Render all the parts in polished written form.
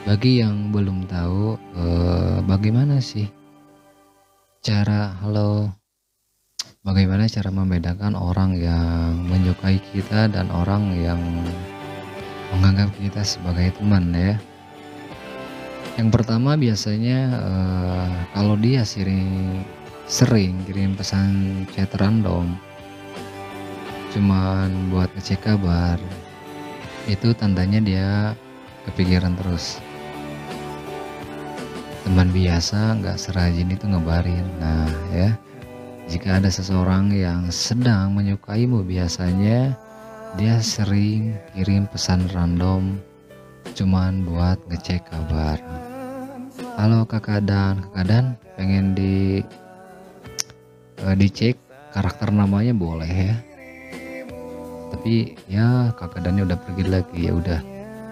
Bagi yang belum tahu, bagaimana sih halo, bagaimana cara membedakan orang yang menyukai kita dan orang yang menganggap kita sebagai teman ya. Yang pertama biasanya, kalau dia sering kirim pesan chat random, cuman buat ngecek kabar, itu tandanya dia kepikiran terus. Teman biasa nggak serajin itu ngebarin. Nah ya, jika ada seseorang yang sedang menyukaimu, biasanya dia sering kirim pesan random cuman buat ngecek kabar. Halo kakak dan pengen dicek karakter namanya boleh ya. Tapi ya kakak dannya udah pergi lagi, ya udah.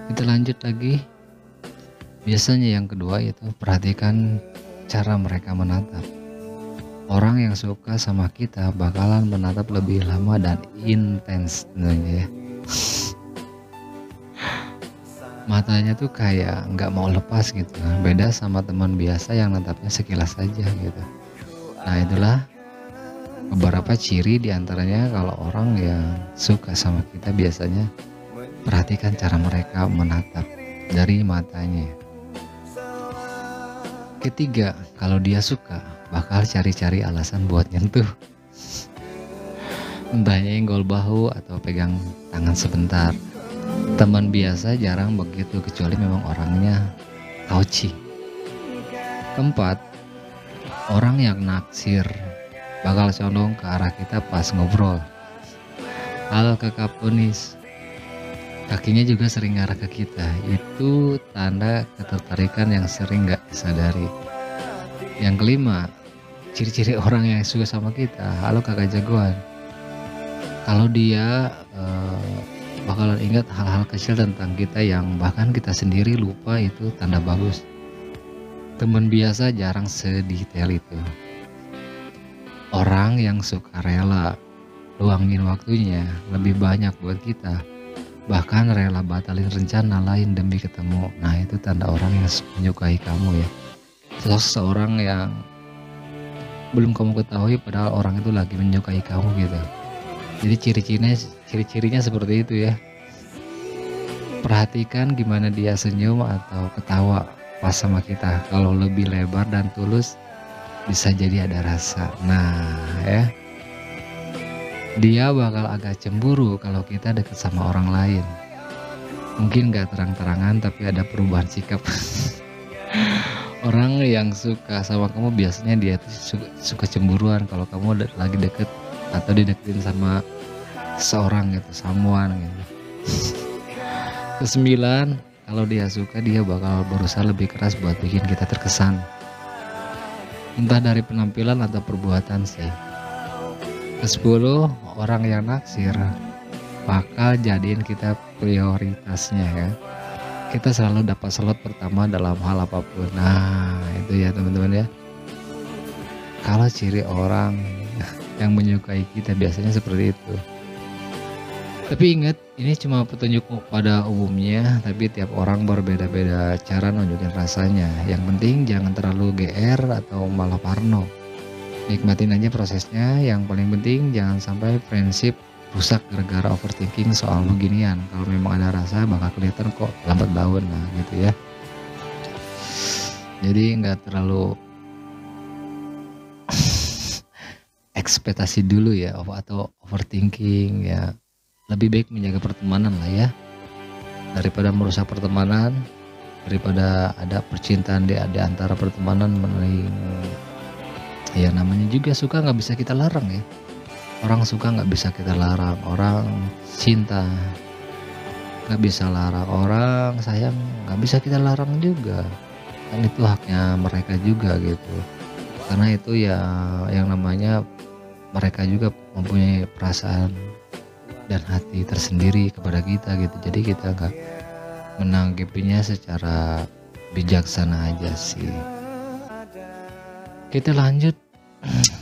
Kita lanjut lagi. Biasanya yang kedua itu perhatikan cara mereka menatap. Orang yang suka sama kita bakalan menatap lebih lama dan intens tentunya ya. Matanya tuh kayak nggak mau lepas gitu. Beda sama teman biasa yang natapnya sekilas saja gitu. Nah itulah beberapa ciri diantaranya kalau orang yang suka sama kita biasanya perhatikan cara mereka menatap dari matanya. Ketiga, kalau dia suka, bakal cari-cari alasan buat nyentuh. Entah nyenggol bahu atau pegang tangan sebentar. Teman biasa jarang begitu kecuali memang orangnya touchy. Keempat, orang yang naksir bakal condong ke arah kita pas ngobrol. Halo kakak Punis. Kakinya juga sering ngarah ke kita. Itu tanda ketertarikan yang sering gak disadari. Yang kelima, ciri-ciri orang yang suka sama kita. Halo kakak jagoan. Kalau dia bakalan ingat hal-hal kecil tentang kita yang bahkan kita sendiri lupa, itu tanda bagus. Teman biasa jarang sedetail itu. Orang yang suka rela luangin waktunya lebih banyak buat kita, bahkan rela batalin rencana lain demi ketemu. Nah itu tanda orang yang menyukai kamu ya. Seseorang yang belum kamu ketahui padahal orang itu lagi menyukai kamu gitu. Jadi ciri-cirinya seperti itu ya. Perhatikan gimana dia senyum atau ketawa pas sama kita. Kalau lebih lebar dan tulus, bisa jadi ada rasa. Nah ya, dia bakal agak cemburu kalau kita deket sama orang lain. Mungkin gak terang-terangan tapi ada perubahan sikap. Orang yang suka sama kamu biasanya dia tuh suka cemburuan kalau kamu lagi deket atau dideketin sama seorang gitu, someone gitu. Kesembilan, kalau dia suka dia bakal berusaha lebih keras buat bikin kita terkesan. Entah dari penampilan atau perbuatan sih. Ke-10, orang yang naksir bakal jadiin kita prioritasnya ya. Kita selalu dapat slot pertama dalam hal apapun. Nah itu ya teman-teman ya. Kalau ciri orang yang menyukai kita biasanya seperti itu. Tapi ingat, ini cuma petunjuk pada umumnya, tapi tiap orang berbeda-beda cara nunjukin rasanya. Yang penting jangan terlalu GR atau malah parno. Nikmatin aja prosesnya. Yang paling penting jangan sampai friendship rusak gara-gara overthinking soal beginian. Kalau memang ada rasa bakal kelihatan kok lambat laun. Nah gitu ya. Jadi nggak terlalu ekspektasi dulu ya, atau overthinking ya. Lebih baik menjaga pertemanan lah ya, daripada merusak pertemanan, daripada ada percintaan di antara pertemanan. Ya namanya juga suka nggak bisa kita larang ya. Orang suka nggak bisa kita larang, orang cinta nggak bisa larang, orang sayang nggak bisa kita larang juga. Kan itu haknya mereka juga gitu. Karena itu ya yang namanya mereka juga mempunyai perasaan dan hati tersendiri kepada kita gitu. Jadi kita nggak menanggapinya secara bijaksana aja sih. Kita lanjut.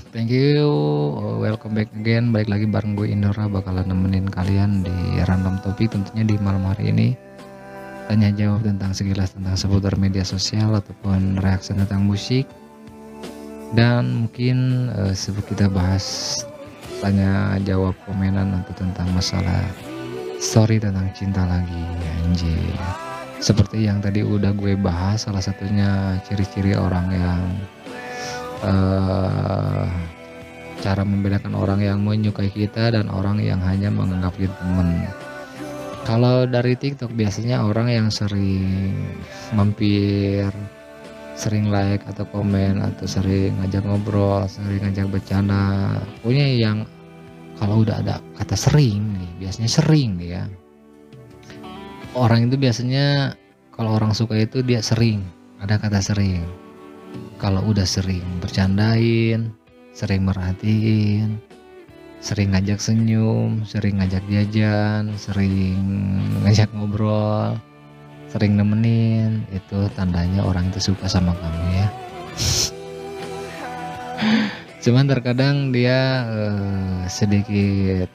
Thank you, welcome back again. Balik lagi bareng gue Indra, bakalan nemenin kalian di random topik tentunya di malam hari ini. tanya jawab tentang sekilas tentang seputar media sosial ataupun reaksi tentang musik, dan mungkin kita bahas tanya jawab komenan atau tentang masalah story tentang cinta lagi, anjir. Seperti yang tadi udah gue bahas, salah satunya ciri-ciri orang yang cara membedakan orang yang menyukai kita dan orang yang hanya menganggap kita teman. Kalau dari TikTok biasanya orang yang sering mampir, sering like atau komen atau sering ngajak ngobrol, sering ngajak bercanda, pokoknya yang kalau udah ada kata sering nih, biasanya sering nih ya. Orang itu biasanya kalau orang suka itu dia sering, ada kata sering. Kalau udah sering bercandain, sering merhatiin, sering ngajak senyum, sering ngajak jajan, sering ngajak ngobrol, sering nemenin, itu tandanya orang itu suka sama kamu ya. Cuman terkadang dia sedikit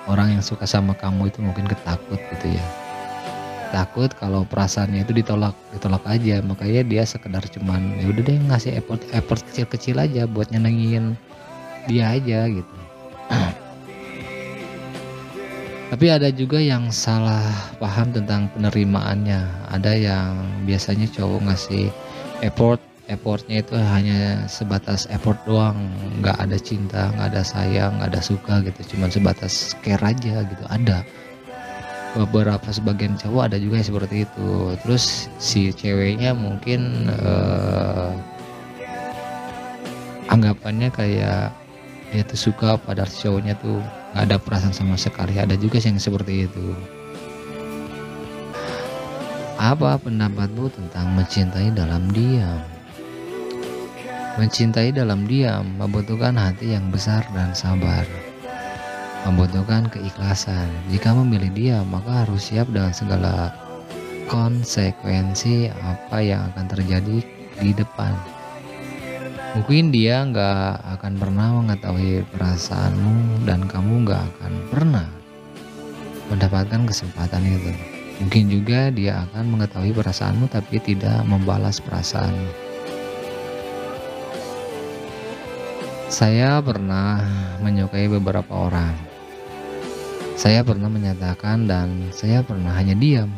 orang yang suka sama kamu itu mungkin ketakut gitu ya. Takut kalau perasaannya itu ditolak aja, makanya dia sekedar cuman ya udah deh ngasih effort kecil-kecil aja buat nyenengin dia aja gitu. Tapi ada juga yang salah paham tentang penerimaannya. Ada yang biasanya cowok ngasih effortnya itu hanya sebatas effort doang, nggak ada cinta, nggak ada sayang, nggak ada suka gitu, cuman sebatas care aja gitu. Ada beberapa sebagian cowok ada juga yang seperti itu. Terus si ceweknya mungkin anggapannya kayak dia tuh suka padahal si cowoknya tuh nggak ada perasaan sama sekali. Ada juga yang seperti itu. Apa pendapatmu tentang mencintai dalam diam? Mencintai dalam diam membutuhkan hati yang besar dan sabar, membutuhkan keikhlasan. Jika memilih diam, maka harus siap dengan segala konsekuensi apa yang akan terjadi di depan. Mungkin dia nggak akan pernah mengetahui perasaanmu dan kamu nggak akan pernah mendapatkan kesempatan itu. Mungkin juga dia akan mengetahui perasaanmu tapi tidak membalas perasaanmu. Saya pernah menyukai beberapa orang. Saya pernah menyatakan dan saya pernah hanya diam.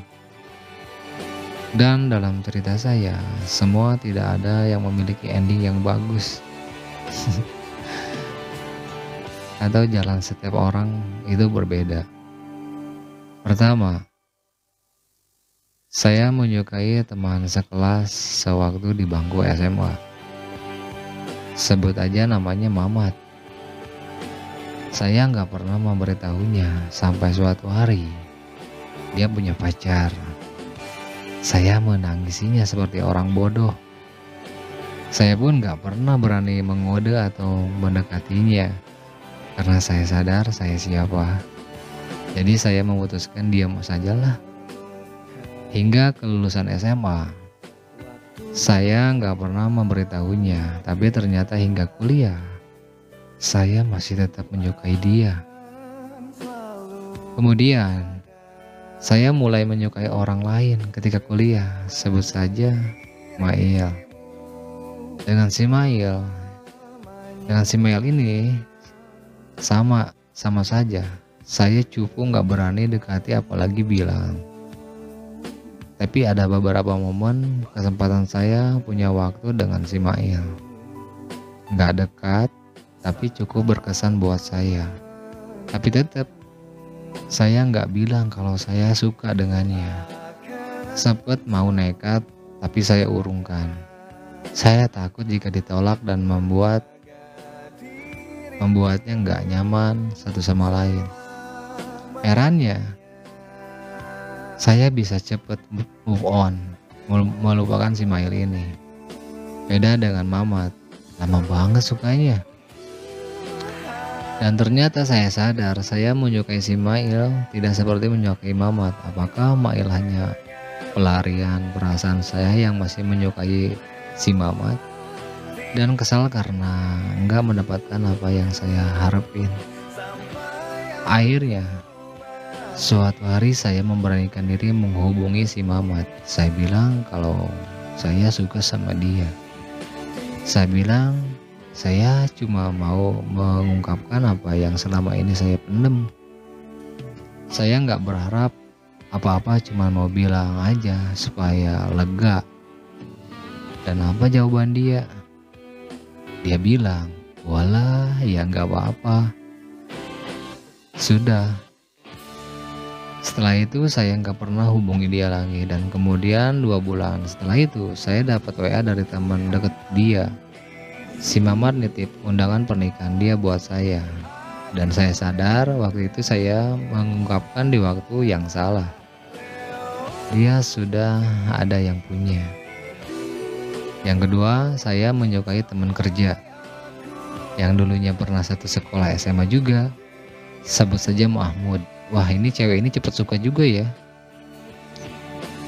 Dan dalam cerita saya, semua tidak ada yang memiliki ending yang bagus. Atau jalan setiap orang itu berbeda. Pertama, saya menyukai teman sekelas sewaktu di bangku SMA. Sebut aja namanya Mamat. Saya nggak pernah memberitahunya sampai suatu hari dia punya pacar. Saya menangisinya seperti orang bodoh. Saya pun nggak pernah berani mengode atau mendekatinya karena saya sadar saya siapa. Jadi saya memutuskan diam sajalah. Hingga kelulusan SMA, saya nggak pernah memberitahunya, tapi ternyata hingga kuliah, saya masih tetap menyukai dia. Kemudian, saya mulai menyukai orang lain ketika kuliah, sebut saja Mail. Dengan si Mail ini sama saja. Saya cupu nggak berani dekati apalagi bilang. Tapi ada beberapa momen kesempatan saya punya waktu dengan si Mail. Nggak dekat, tapi cukup berkesan buat saya. Tapi tetap, saya nggak bilang kalau saya suka dengannya. Sempet mau nekat, tapi saya urungkan. Saya takut jika ditolak dan membuatnya nggak nyaman satu sama lain. Herannya, saya bisa cepet move on, melupakan si Mail ini. Beda dengan Mamat, lama banget sukanya. Dan ternyata saya sadar saya menyukai si Mail tidak seperti menyukai Mamat. Apakah Mail hanya pelarian perasaan saya yang masih menyukai si Mamat? Dan kesal karena nggak mendapatkan apa yang saya harapin. Akhirnya, Suatu hari saya memberanikan diri menghubungi si Mamat. Saya bilang kalau saya suka sama dia. Saya bilang saya cuma mau mengungkapkan apa yang selama ini saya pendem. Saya nggak berharap apa-apa, cuma mau bilang aja supaya lega. Dan apa jawaban dia? Dia bilang, walah ya nggak apa-apa. Sudah. Setelah itu saya nggak pernah hubungi dia lagi, dan kemudian 2 bulan setelah itu saya dapat WA dari teman deket dia. Si Mamat nitip undangan pernikahan dia buat saya. Dan saya sadar waktu itu saya mengungkapkan di waktu yang salah. Dia sudah ada yang punya. Yang kedua, saya menyukai teman kerja yang dulunya pernah satu sekolah SMA juga. Sebut saja Mahmud. Wah, ini cewek ini cepet suka juga ya.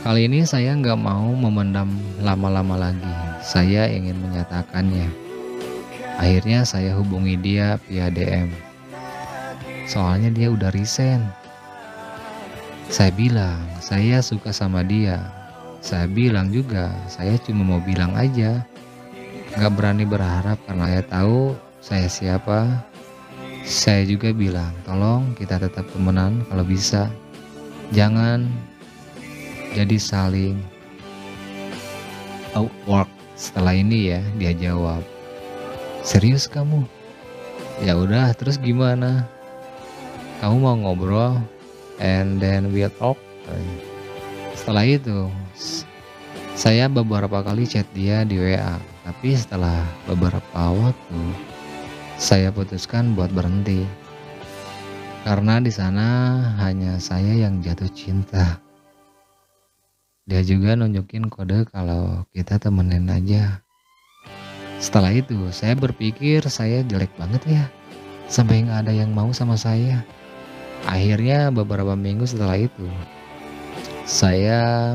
Kali ini saya nggak mau memendam lama-lama lagi. Saya ingin menyatakannya. Akhirnya saya hubungi dia via DM. Soalnya dia udah resign. Saya bilang, saya suka sama dia. Saya bilang juga, saya cuma mau bilang aja. Gak berani berharap karena saya tahu saya siapa. Saya juga bilang, tolong kita tetap temenan kalau bisa. Jangan jadi saling awkward. Setelah ini ya, dia jawab, serius kamu? Ya udah, terus gimana? Kamu mau ngobrol? And then we'll talk. Setelah itu, saya beberapa kali chat dia di WA. Tapi setelah beberapa waktu, saya putuskan buat berhenti. Karena di sana hanya saya yang jatuh cinta. Dia juga nunjukin kode kalau kita temenin aja. Setelah itu, saya berpikir saya jelek banget ya. Sampai nggak ada yang mau sama saya. Akhirnya beberapa minggu setelah itu, saya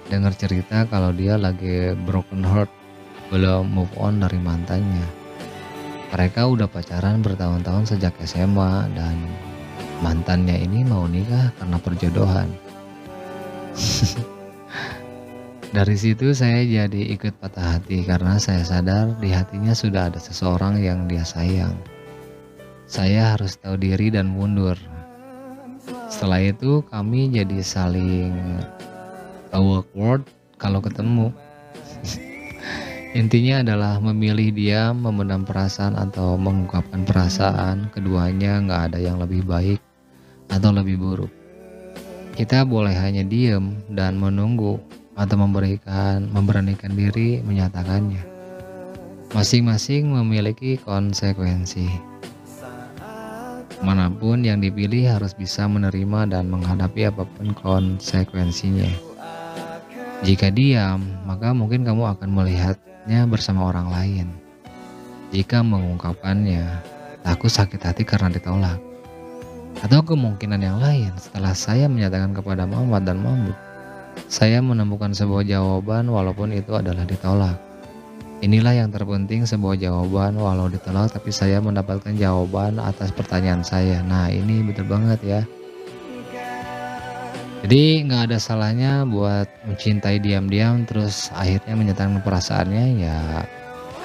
dengar cerita kalau dia lagi broken heart, belum move on dari mantannya. Mereka udah pacaran bertahun-tahun sejak SMA dan mantannya ini mau nikah karena perjodohan. Dari situ saya jadi ikut patah hati karena saya sadar di hatinya sudah ada seseorang yang dia sayang. Saya harus tahu diri dan mundur. Setelah itu kami jadi saling awkward kalau ketemu. Intinya adalah memilih diam, memendam perasaan atau mengungkapkan perasaan. Keduanya nggak ada yang lebih baik atau lebih buruk. Kita boleh hanya diam dan menunggu atau memberanikan diri menyatakannya. Masing-masing memiliki konsekuensi. Manapun yang dipilih harus bisa menerima dan menghadapi apapun konsekuensinya. Jika diam, maka mungkin kamu akan melihatnya bersama orang lain. Jika mengungkapkannya, takut sakit hati karena ditolak. Atau kemungkinan yang lain, setelah saya menyatakan kepada Mamat dan Mahmud, saya menemukan sebuah jawaban walaupun itu adalah ditolak. Inilah yang terpenting, sebuah jawaban walau ditolak tapi saya mendapatkan jawaban atas pertanyaan saya. Nah, ini betul banget ya. Jadi nggak ada salahnya buat mencintai diam-diam terus akhirnya menyatakan perasaannya, ya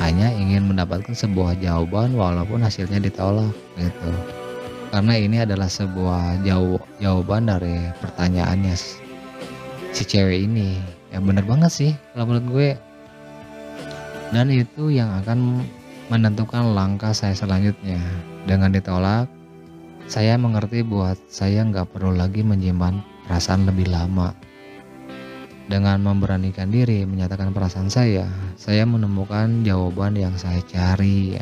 hanya ingin mendapatkan sebuah jawaban walaupun hasilnya ditolak gitu. Karena ini adalah sebuah jawaban dari pertanyaannya si cewek ini. Ya bener banget sih kalau menurut gue. Dan itu yang akan menentukan langkah saya selanjutnya. Dengan ditolak, saya mengerti buat saya nggak perlu lagi menyimpan perasaan lebih lama. Dengan memberanikan diri menyatakan perasaan saya menemukan jawaban yang saya cari.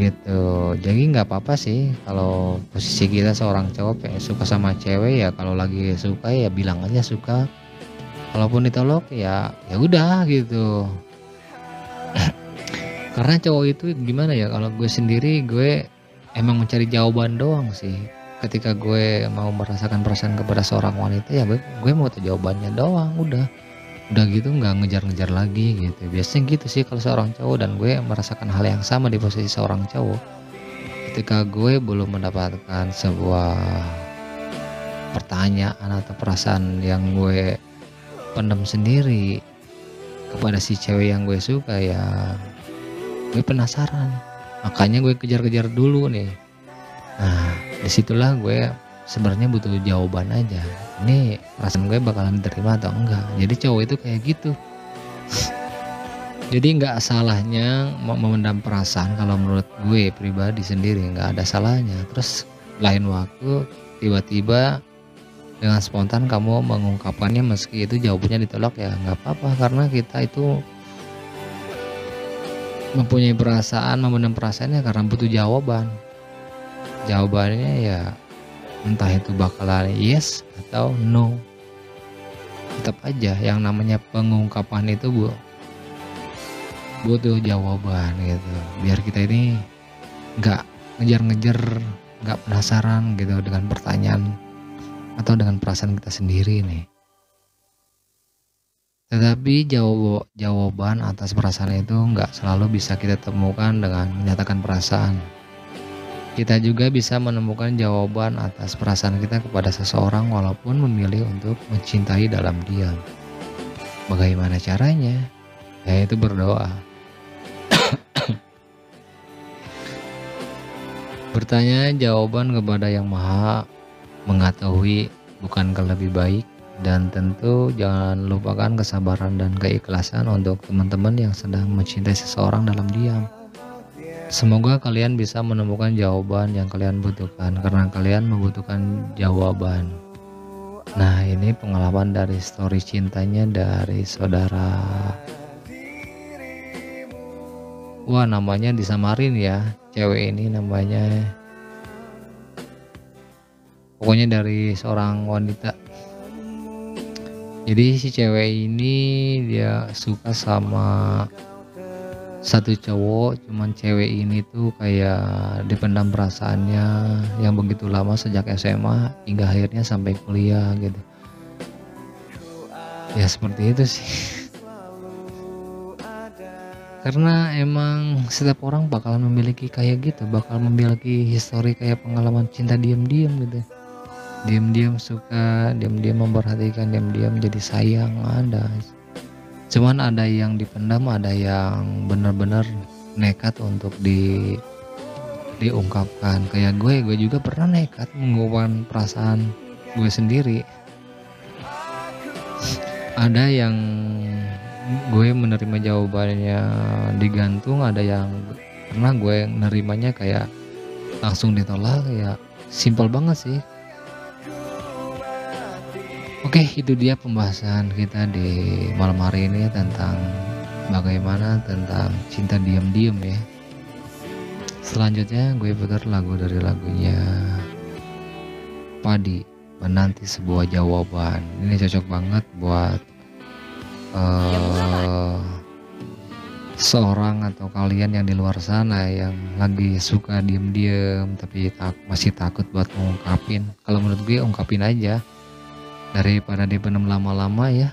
Gitu. Jadi nggak apa-apa sih kalau posisi kita seorang cowok suka sama cewek, ya kalau lagi suka ya bilang aja suka. Kalaupun ditolak ya udah gitu. Karena cowok itu gimana ya, kalau gue sendiri gue emang mencari jawaban doang sih. Ketika gue mau merasakan perasaan kepada seorang wanita ya gue mau tahu jawabannya doang, udah gitu, nggak ngejar-ngejar lagi gitu. Biasanya gitu sih kalau seorang cowok, dan gue merasakan hal yang sama di posisi seorang cowok. ketika gue belum mendapatkan sebuah pertanyaan atau perasaan yang gue pendam sendiri kepada si cewek yang gue suka, ya gue penasaran, makanya gue kejar-kejar dulu nih. Nah, disitulah gue sebenarnya butuh jawaban aja, ini perasaan gue bakalan diterima atau enggak. Jadi cowok itu kayak gitu. Jadi nggak salahnya memendam perasaan, kalau menurut gue pribadi sendiri nggak ada salahnya. Terus lain waktu tiba-tiba dengan spontan kamu mengungkapkannya, meski itu jawabannya ditolak, ya nggak apa-apa, karena kita itu mempunyai perasaan, memendam perasaannya karena butuh jawaban. Jawabannya ya entah itu bakalan yes atau no. Tetap aja yang namanya pengungkapan itu butuh jawaban gitu, biar kita ini nggak ngejar-ngejar, nggak penasaran gitu dengan pertanyaan atau dengan perasaan kita sendiri nih. Tetapi jawaban atas perasaan itu nggak selalu bisa kita temukan dengan menyatakan perasaan. Kita juga bisa menemukan jawaban atas perasaan kita kepada seseorang walaupun memilih untuk mencintai dalam diam. Bagaimana caranya? Yaitu berdoa. Bertanya jawaban kepada Yang Maha Mengetahui, bukankah lebih baik? Dan tentu jangan lupakan kesabaran dan keikhlasan untuk teman-teman yang sedang mencintai seseorang dalam diam. Semoga kalian bisa menemukan jawaban yang kalian butuhkan, karena kalian membutuhkan jawaban. Nah, ini pengalaman dari story cintanya dari saudara. Wah, namanya disamarin ya, cewek ini namanya. Pokoknya dari seorang wanita. Jadi si cewek ini dia suka sama satu cowok, cuman cewek ini tuh kayak dipendam perasaannya yang begitu lama sejak SMA hingga akhirnya sampai kuliah gitu. Ya seperti itu sih. Karena emang setiap orang bakalan memiliki kayak gitu, bakal memiliki histori kayak pengalaman cinta diam-diam gitu. Diam-diam suka, diam-diam memperhatikan, diam-diam jadi sayang, ada. Cuman ada yang dipendam, ada yang benar-benar nekat untuk diungkapkan. Kayak gue juga pernah nekat mengungkapkan perasaan gue sendiri. Ada yang gue menerima jawabannya digantung, ada yang pernah gue nerimanya kayak langsung ditolak, ya simpel banget sih. Oke, itu dia pembahasan kita di malam hari ini tentang bagaimana tentang cinta diam-diam ya. Selanjutnya gue putar lagu dari lagunya Padi, Menanti Sebuah Jawaban. Ini cocok banget buat seorang atau kalian yang di luar sana yang lagi suka diem-diem tapi masih takut buat mengungkapin. Kalau menurut gue ungkapin aja daripada dipendam lama-lama ya.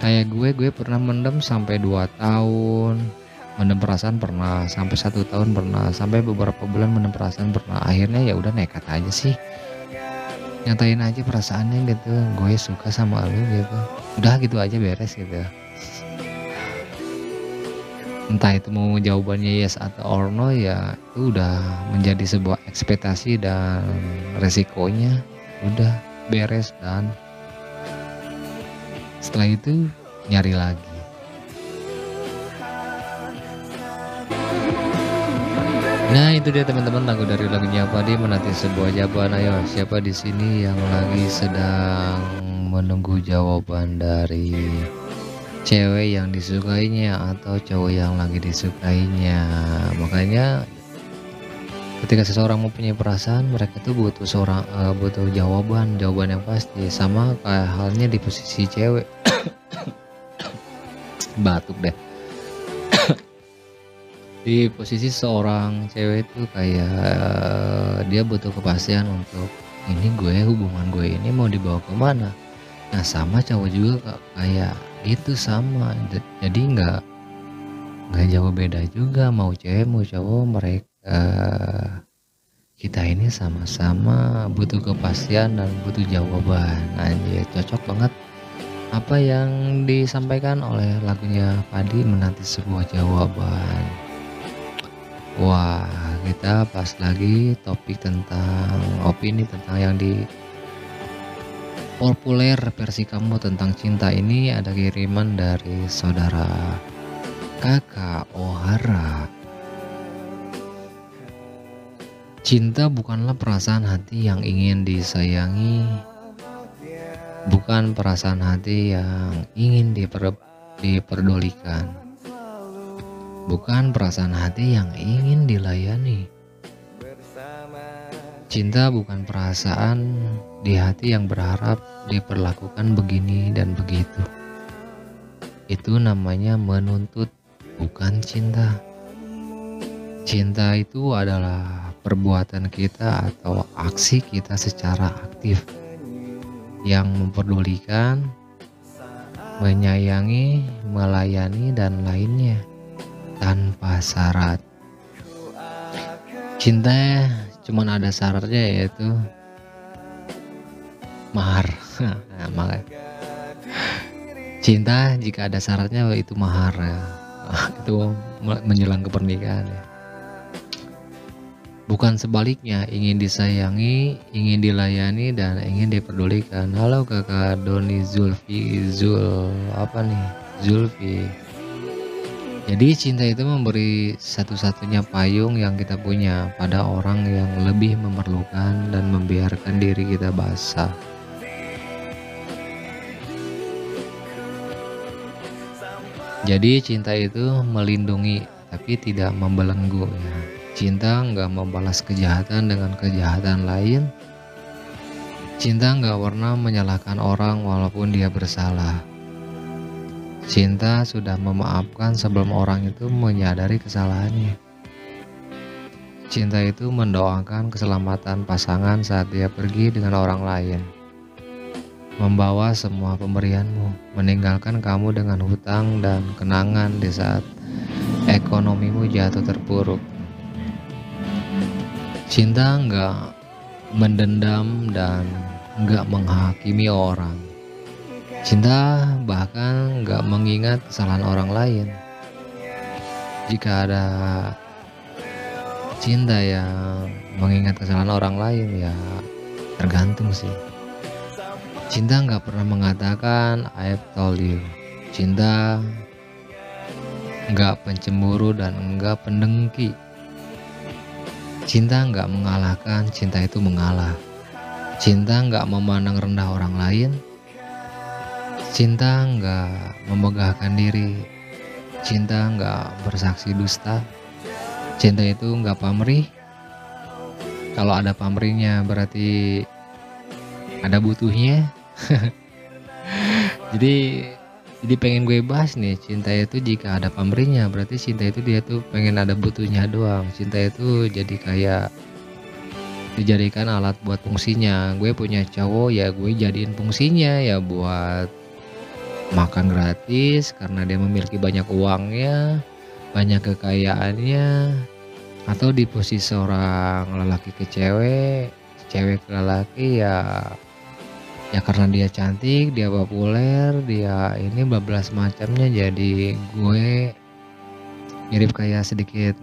Kayak gue pernah mendem sampai 2 tahun, mendem perasaan pernah, sampai 1 tahun pernah, sampai beberapa bulan mendem perasaan pernah. Akhirnya ya udah nekat aja sih, nyatain aja perasaannya gitu, gue suka sama lu gitu, udah gitu aja beres gitu. Entah itu mau jawabannya yes atau or no, ya itu udah menjadi sebuah ekspektasi dan resikonya udah beres, dan setelah itu nyari lagi. Nah itu dia teman-teman, lagu dari lagunya Padi, Menanti Sebuah Jawaban. Ayo, siapa di sini yang lagi sedang menunggu jawaban dari cewek yang disukainya atau cowok yang lagi disukainya? Makanya ketika seseorang mempunyai perasaan, mereka tuh butuh jawaban yang pasti. Sama kayak halnya di posisi cewek. Batuk deh. Di posisi seorang cewek itu kayak dia butuh kepastian untuk ini hubungan gue ini mau dibawa kemana. Nah sama cowok juga kayak gitu sama. Jadi nggak jauh beda juga, mau cewek mau cowok, mereka eh, kita ini sama-sama butuh kepastian dan butuh jawaban. Anjir, cocok banget apa yang disampaikan oleh lagunya Padi, menanti sebuah jawaban. Wah, kita pas lagi topik tentang opini tentang yang di populer versi kamu tentang cinta ini. Ada kiriman dari saudara Kakak Ohara. Cinta bukanlah perasaan hati yang ingin disayangi, bukan perasaan hati yang ingin diperdulikan, bukan perasaan hati yang ingin dilayani. Cinta bukan perasaan di hati yang berharap diperlakukan begini dan begitu. Itu namanya menuntut, bukan cinta. Cinta itu adalah perbuatan kita atau aksi kita secara aktif yang memperdulikan, menyayangi, melayani, dan lainnya tanpa syarat. Cinta cuman ada syaratnya, yaitu mahar. Nah, makanya cinta jika ada syaratnya itu mahar ya. Itu menjelang ke pernikahan ya. Bukan sebaliknya, ingin disayangi, ingin dilayani, dan ingin diperdulikan. Halo kakak Doni Zulfi. Jadi cinta itu memberi satu-satunya payung yang kita punya pada orang yang lebih memerlukan dan membiarkan diri kita basah. Jadi cinta itu melindungi tapi tidak membelenggu ya. Cinta nggak membalas kejahatan dengan kejahatan lain. Cinta nggak pernah menyalahkan orang walaupun dia bersalah. Cinta sudah memaafkan sebelum orang itu menyadari kesalahannya. Cinta itu mendoakan keselamatan pasangan saat dia pergi dengan orang lain, membawa semua pemberianmu, meninggalkan kamu dengan hutang dan kenangan di saat ekonomimu jatuh terpuruk. Cinta nggak mendendam dan nggak menghakimi orang. Cinta bahkan nggak mengingat kesalahan orang lain. Jika ada cinta yang mengingat kesalahan orang lain, ya tergantung sih. Cinta nggak pernah mengatakan I've told you. Cinta nggak pencemburu dan nggak pendengki. Cinta nggak mengalahkan, cinta itu mengalah. Cinta nggak memandang rendah orang lain. Cinta nggak memegahkan diri. Cinta nggak bersaksi dusta. Cinta itu nggak pamrih. Kalau ada pamrihnya berarti ada butuhnya. Jadi pengen gue bahas nih, cinta itu jika ada pamrihnya berarti cinta itu dia tuh pengen ada butuhnya doang. Cinta itu jadi kayak dijadikan alat buat fungsinya. Gue punya cowok ya gue jadiin fungsinya ya buat makan gratis karena dia memiliki banyak uangnya, banyak kekayaannya, atau di posisi seorang lelaki ke cewek, cewek ke lelaki ya karena dia cantik, dia populer, dia ini bablas macamnya. Jadi gue mirip kayak sedikit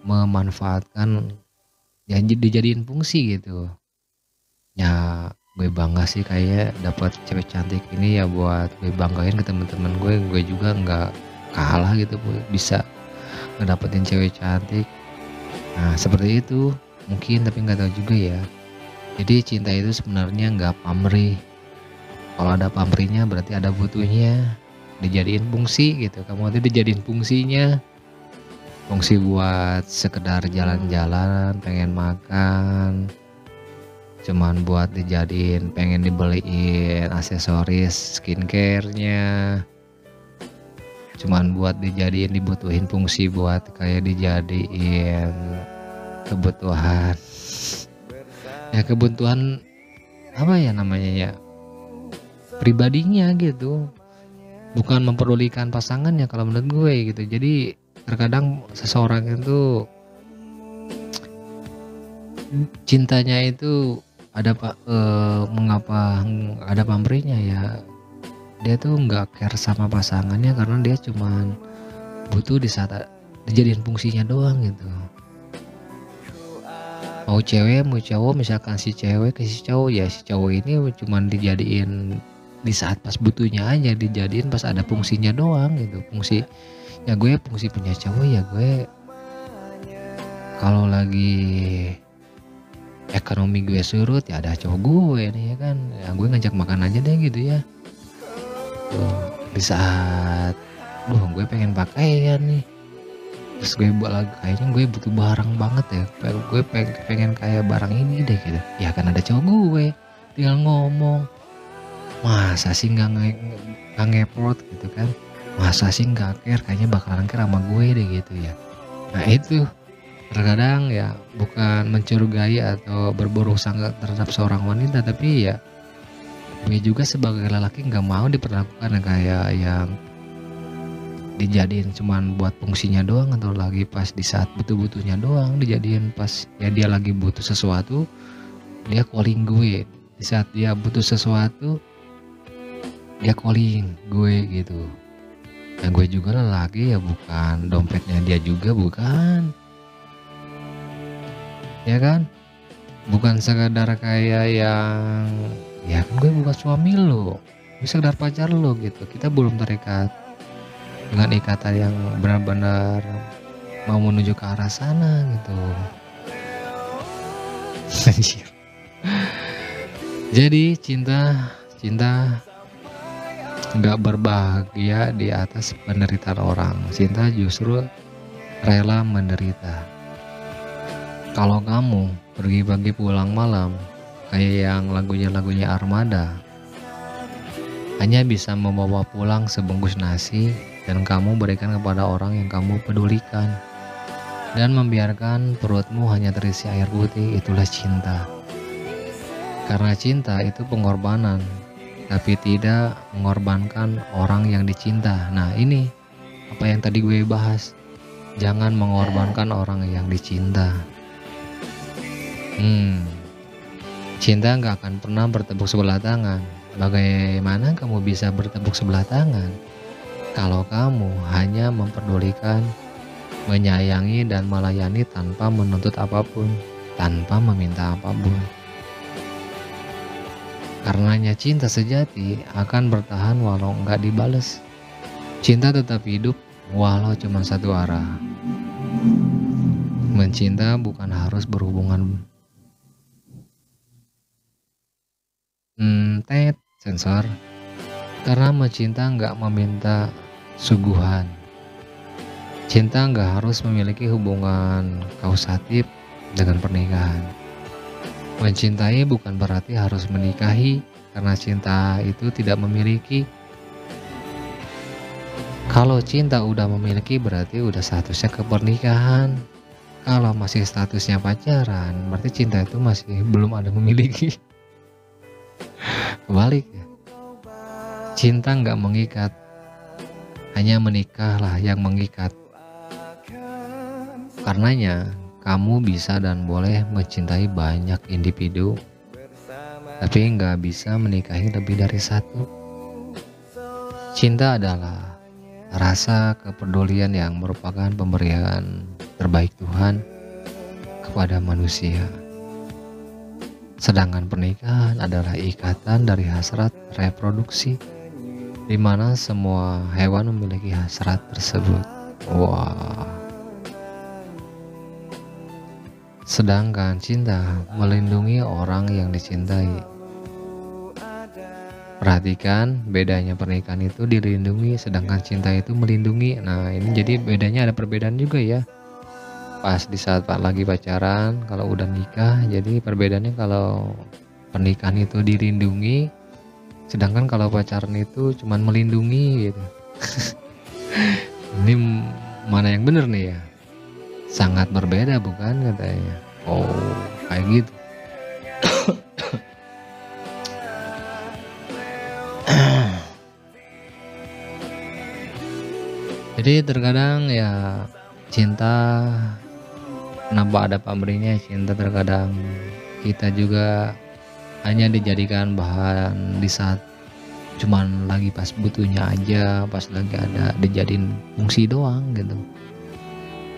memanfaatkan ya, dijadiin fungsi gitu. Ya gue bangga sih kayak dapat cewek cantik ini ya buat gue banggain ke teman-teman gue juga nggak kalah gitu, bisa ngedapetin cewek cantik. Nah seperti itu mungkin, tapi nggak tahu juga ya. Jadi cinta itu sebenarnya nggak pamrih. Kalau ada pamrihnya berarti ada butuhnya, dijadiin fungsi gitu. Kamu nanti dijadiin fungsinya, fungsi buat sekedar jalan-jalan, pengen makan, cuman buat dijadiin, pengen dibeliin aksesoris skincare-nya, cuman buat dijadiin, dibutuhin fungsi buat kayak dijadiin kebutuhan. Ya kebutuhan apa ya namanya ya, pribadinya gitu, bukan memperdulikan pasangannya kalau menurut gue gitu. Jadi terkadang seseorang itu Cintanya itu mengapa ada pamrihnya ya, dia tuh nggak care sama pasangannya karena dia cuman butuh di saat dijadiin fungsinya doang gitu. Mau cewek mau cowok, misalkan si cewek ke si cowok, ya si cowok ini cuman dijadiin di saat pas butuhnya aja, dijadiin pas ada fungsinya doang gitu. Fungsi ya gue fungsi punya cowok ya gue kalau lagi ekonomi gue surut ya ada cowok gue nih ya kan, ya gue ngajak makan aja deh gitu ya. Tuh, di saat gue pengen pakaian nih, terus gue lagi kayaknya gue butuh barang banget ya, gue pengen kayak barang ini deh gitu ya kan, ada cowok gue tinggal ngomong, masa sih nggak ngepot gitu kan, masa sih nggak care, kayaknya bakalan care sama gue deh gitu ya. Nah itu terkadang ya bukan mencurigai atau berburuk sangka terhadap seorang wanita, tapi ya gue juga sebagai lelaki nggak mau diperlakukan kayak yang dijadiin cuman buat fungsinya doang, atau lagi pas di saat butuh-butuhnya doang dijadiin, pas ya dia lagi butuh sesuatu dia calling gue, di saat dia butuh sesuatu dia calling gue gitu. Nah gue juga lelaki ya, bukan dompetnya dia juga bukan, ya kan, bukan sekadar kayak yang ya kan gue bukan suami lo, gue sekedar pacar lo gitu, kita belum terikat dengan ikatan yang benar-benar mau menuju ke arah sana gitu. Anjir. Jadi cinta nggak berbahagia di atas penderitaan orang, cinta justru rela menderita. Kalau kamu pergi pagi pulang malam kayak yang lagunya Armada, hanya bisa membawa pulang sebungkus nasi dan kamu berikan kepada orang yang kamu pedulikan, dan membiarkan perutmu hanya terisi air putih, itulah cinta. Karena cinta itu pengorbanan, tapi tidak mengorbankan orang yang dicinta. Nah ini apa yang tadi gue bahas, jangan mengorbankan orang yang dicinta. Cinta gak akan pernah bertepuk sebelah tangan. Bagaimana kamu bisa bertepuk sebelah tangan kalau kamu hanya memperdulikan, menyayangi dan melayani tanpa menuntut apapun, tanpa meminta apapun? Karenanya cinta sejati akan bertahan walau enggak dibales. Cinta tetap hidup walau cuma satu arah. Mencinta bukan harus berhubungan sensor. Karena mencinta nggak meminta suguhan. Cinta nggak harus memiliki hubungan kausatif dengan pernikahan. Mencintai bukan berarti harus menikahi, karena cinta itu tidak memiliki. Kalau cinta udah memiliki berarti udah statusnya ke pernikahan. Kalau masih statusnya pacaran berarti cinta itu masih belum ada memiliki. Kebalik ya. Cinta nggak mengikat, hanya menikahlah yang mengikat. Karenanya kamu bisa dan boleh mencintai banyak individu, tapi nggak bisa menikahi lebih dari satu. Cinta adalah rasa kepedulian yang merupakan pemberian terbaik Tuhan kepada manusia. Sedangkan pernikahan adalah ikatan dari hasrat reproduksi, di mana semua hewan memiliki hasrat tersebut. Wah. Sedangkan cinta melindungi orang yang dicintai. Perhatikan bedanya, pernikahan itu dilindungi, sedangkan cinta itu melindungi. Nah ini jadi bedanya, ada perbedaan juga ya. Pas di saat lagi pacaran, kalau udah nikah, jadi perbedaannya kalau pernikahan itu dilindungi, sedangkan kalau pacaran itu cuman melindungi gitu. Ini mana yang bener nih ya? Sangat berbeda bukan katanya? Oh kayak gitu. Jadi terkadang ya cinta kenapa ada pamrihnya cinta. Terkadang kita juga hanya dijadikan bahan di saat cuman lagi pas butuhnya aja, pas lagi ada dijadiin fungsi doang gitu.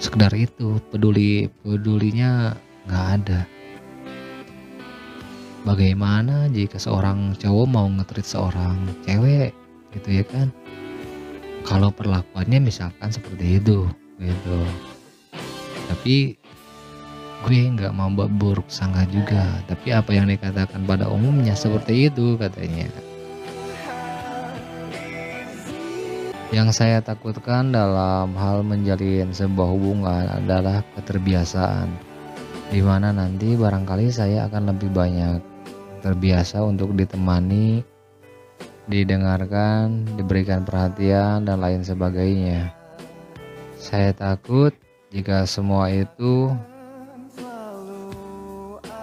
Sekedar itu, pedulinya nggak ada. Bagaimana jika seorang cowok mau nge-treat seorang cewek gitu ya kan? Kalau perlakuannya misalkan seperti itu gitu. Tapi gue nggak mau berburuk sangka juga. Tapi apa yang dikatakan pada umumnya seperti itu katanya. Yang saya takutkan dalam hal menjalin sebuah hubungan adalah keterbiasaan, di mana nanti barangkali saya akan lebih banyak terbiasa untuk ditemani, didengarkan, diberikan perhatian, dan lain sebagainya. Saya takut jika semua itu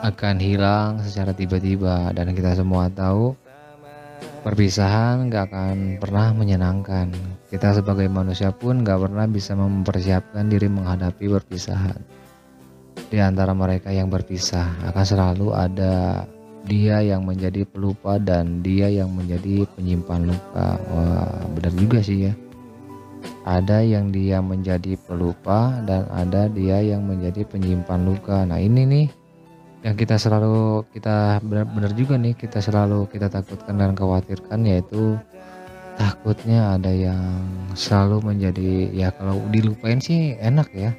akan hilang secara tiba-tiba, dan kita semua tahu perpisahan gak akan pernah menyenangkan. Kita sebagai manusia pun gak pernah bisa mempersiapkan diri menghadapi perpisahan. Di antara mereka yang berpisah akan selalu ada dia yang menjadi pelupa dan dia yang menjadi penyimpan luka. Wah, benar juga sih ya. Ada yang dia menjadi pelupa dan ada dia yang menjadi penyimpan luka. Nah ini nih yang kita benar juga nih, kita takutkan dan khawatirkan, yaitu takutnya ada yang selalu menjadi, ya kalau dilupain sih enak ya,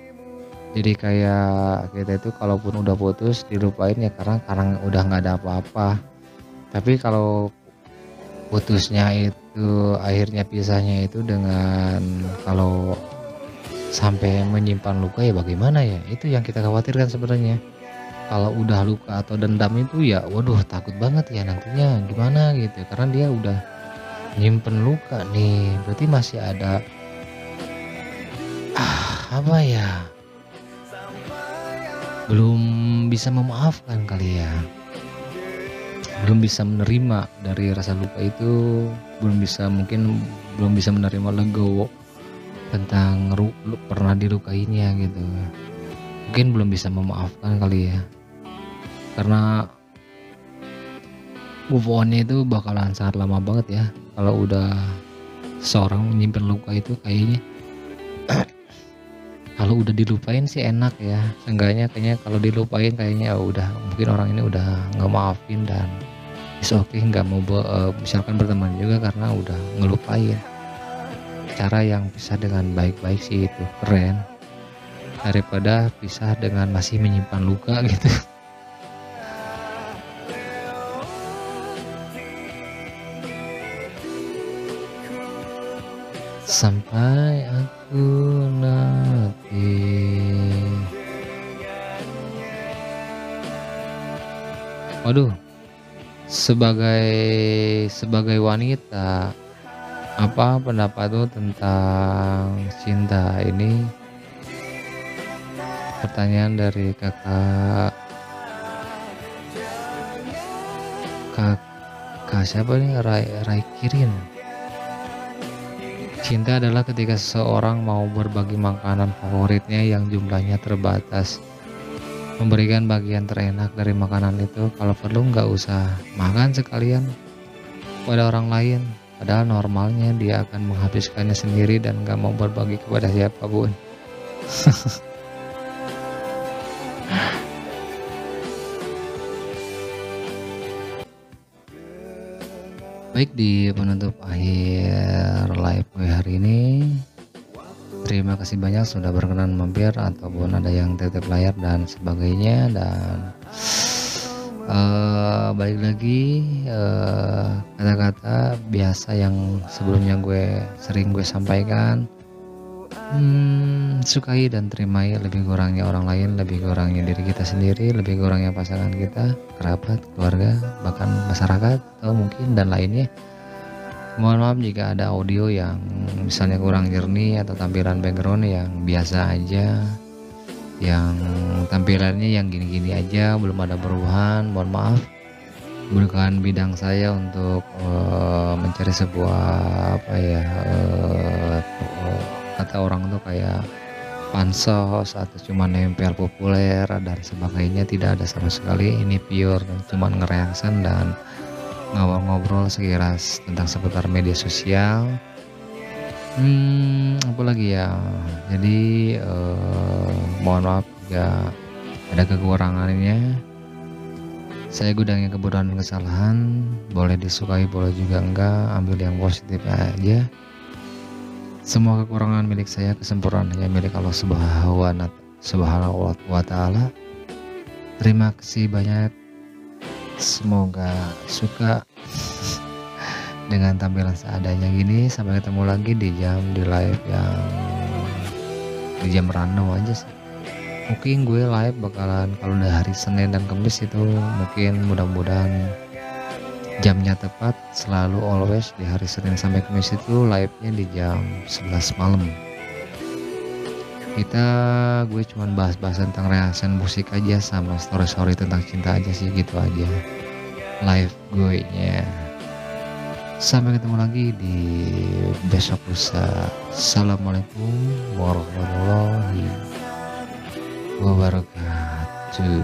jadi kayak kita itu kalaupun udah putus dilupain ya karena udah nggak ada apa-apa. Tapi kalau putusnya itu akhirnya pisahnya itu dengan kalau sampai menyimpan luka, ya bagaimana ya, itu yang kita khawatirkan sebenarnya. Kalau udah luka atau dendam itu ya waduh takut banget ya nantinya gimana gitu, karena dia udah nyimpen luka nih, berarti masih ada apa ya, belum bisa memaafkan kali ya, belum bisa menerima dari rasa luka itu, mungkin belum bisa menerima legowo tentang pernah dilukainya gitu, mungkin belum bisa memaafkan kali ya. Karena move on-nya itu bakalan sangat lama banget ya kalau udah seorang menyimpan luka itu kayaknya. Kalau udah dilupain sih enak ya, seenggaknya kayaknya kalau dilupain kayaknya udah mungkin orang ini udah nggak maafin dan is okay, nggak mau misalkan berteman juga karena udah ngelupain. Cara yang pisah dengan baik-baik sih itu keren daripada pisah dengan masih menyimpan luka gitu. Sampai aku nanti. Waduh, sebagai wanita, apa pendapatmu tentang cinta? Ini pertanyaan dari kakak siapa nih, Rai Kirin. Cinta adalah ketika seseorang mau berbagi makanan favoritnya yang jumlahnya terbatas, memberikan bagian terenak dari makanan itu, kalau perlu nggak usah makan sekalian pada orang lain, padahal normalnya dia akan menghabiskannya sendiri dan nggak mau berbagi kepada siapapun. Baik, di penutup akhir live gue hari ini, terima kasih banyak sudah berkenan mampir ataupun ada yang titip layar dan sebagainya. Dan balik lagi, kata-kata biasa yang sebelumnya sering gue sampaikan, sukai dan terimai lebih kurangnya orang lain, lebih kurangnya diri kita sendiri, lebih kurangnya pasangan kita, kerabat, keluarga, bahkan masyarakat atau mungkin dan lainnya. Mohon maaf jika ada audio yang misalnya kurang jernih atau tampilan background yang biasa aja, yang tampilannya yang gini-gini aja, belum ada perubahan. Mohon maaf, bukan bidang saya untuk mencari sebuah kata orang tuh kayak pansos atau cuma nempel populer dan sebagainya, tidak ada sama sekali. Ini pure cuma ngereaction dan ngobrol-ngobrol sekilas tentang seputar media sosial. Apalagi ya, jadi mohon maaf jika ada kekurangannya. Saya gudangnya kebodohan dan kesalahan, boleh disukai boleh juga enggak, ambil yang positif aja. Semua kekurangan milik saya, kesempurnaan hanya milik Allah Subhanahu wa ta'ala. Terima kasih banyak, semoga suka dengan tampilan seadanya gini. Sampai ketemu lagi di live yang di jam random aja sih. Mungkin gue live bakalan kalau udah hari Senin dan Kamis itu, mungkin mudah-mudahan jamnya tepat selalu always di hari Senin sampai Kamis itu live-nya di jam 11 malam. Gue cuman bahas-bahas tentang reaction musik aja sama story-story tentang cinta aja sih, gitu aja live gue nya. Sampai ketemu lagi di besok lusa. Assalamualaikum warahmatullahi wabarakatuh.